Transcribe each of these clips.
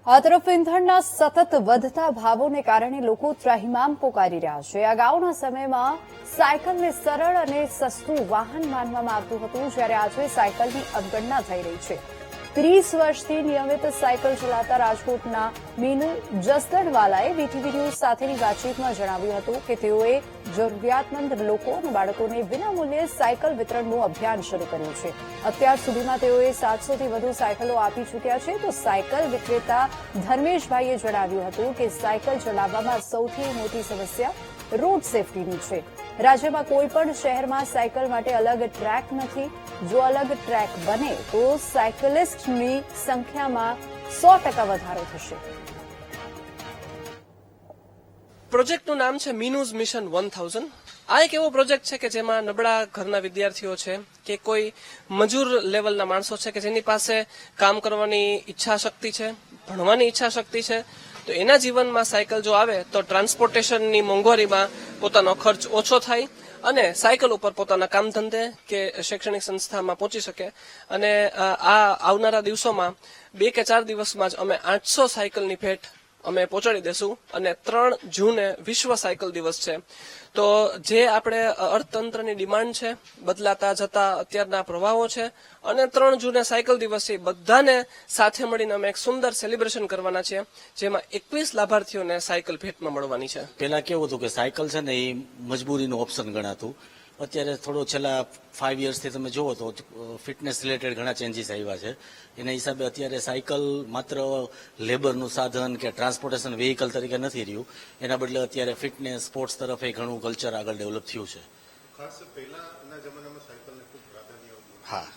આ તરફ ઇંધણના સતત વધતા ભાવોને કારણે લોકો ત્રાહિમામ પોકારી રહ્યા છે। અગાઉના સમયમાં સાયકલને સરળ અને સસ્તું વાહન માનવામાં આવતું હતું, જ્યારે આજે સાયકલની અવગણના થઈ રહી છે। 30 વર્ષથી નિયમિત સાયકલ ચલાવતા રાજકોટના મીનુ જસદણવાલાએ વીટીવી ન્યૂઝ સાથેની વાતચીતમાં જણાવ્યું હતું કે તેઓએ જરૂરિયાતમંદ લોકો અને બાળકોને વિનામૂલ્યે સાયકલ વિતરણનું અભિયાન શરૂ કર્યું છે। અત્યાર સુધીમાં તેઓએ 700થી વધુ સાયકલો આપી ચૂક્યા છે। તો સાયકલ વિક્રેતા ધર્મેશભાઈએ જણાવ્યું હતું કે સાયકલ ચલાવવામાં સૌથી મોટી સમસ્યા રોડ સેફટીની છે। રાજ્યમાં કોઈપણ શહેરમાં સાયકલ માટે અલગ ટ્રેક નથી। જો અલગ ટ્રેક બને તો સાયકલિસ્ટની સંખ્યામાં 100% વધારો થશે। પ્રોજેક્ટનું નામ છે મીનુઝ મિશન 1000। આ એક એવો પ્રોજેક્ટ છે કે જેમાં નબળા ઘરના વિદ્યાર્થીઓ છે કે કોઈ મજૂર લેવલના માણસો છે કે જેની પાસે કામ કરવાની ઈચ્છા શક્તિ છે, ભણવાની ઈચ્છા શક્તિ છે, તો એના જીવનમાં સાયકલ જો આવે તો ટ્રાન્સપોર્ટેશનની મોંઘવારીમાં પોતાનો ખર્ચ ઓછો થાય અને સાયકલ ઉપર પોતાના કામ ધંધે કે શૈક્ષણિક સંસ્થામાં પહોંચી શકે। અને આ આવનારા દિવસોમાં 2 કે 4 દિવસમાં જ અમે 800 સાયકલની ભેટ અમે પહોંચાડી દેશું અને 3 જૂને વિશ્વ સાયકલ દિવસ છે। તો જે આપણે અર્થતંત્રની ડિમાન્ડ છે, બદલાતા જતા અત્યારના પ્રવાહો છે અને 3 જૂને સાયકલ દિવસ છે, બધાને સાથે મળીને અમે એક સુંદર સેલિબ્રેશન કરવાના છીએ, જેમાં 21 લાભાર્થીઓને સાયકલ ભેટમાં મળવાની છે। પહેલા કેવું હતું કે સાયકલ છે ને એ મજબૂરીનું ઓપ્શન ગણાતું। અત્યારે થોડો છેલ્લા 5 યર્સથી તમે જુઓ તો ફિટનેસ રિલેટેડ ઘણા ચેન્જીસ આવ્યા છે। એના હિસાબે અત્યારે સાયકલ માત્ર લેબરનું સાધન કે ટ્રાન્સપોર્ટેશન વેહિકલ તરીકે નથી રહ્યું, એના બદલે અત્યારે ફિટનેસ સ્પોર્ટ્સ તરફ ઘણું કલ્ચર આગળ ડેવલપ થયું છે। ખાસ પહેલાના જમાનામાં સાયકલને ખૂબ પ્રાધાન્ય હતું। હા,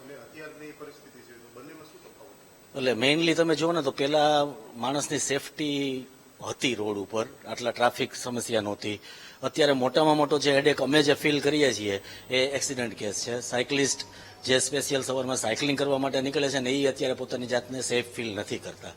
અને અત્યારની પરિસ્થિતિ છે તો બંનેમાં શું તફાવત? એટલે મેઇનલી તમે જુઓ ને તો પહેલા માણસની સેફટી હતી રોડ ઉપર, આટલા ટ્રાફિક સમસ્યા નહોતી। અત્યારે મોટામાં મોટો જે હેડેક અમે જે ફીલ કરીએ છીએ એ એક્સિડન્ટ કેસ છે। સાયકલિસ્ટ જે સ્પેશિયલ સવારમાં સાયકલિંગ કરવા માટે નીકળે છે ને એ અત્યારે પોતાની જાતને સેફ ફીલ નથી કરતા।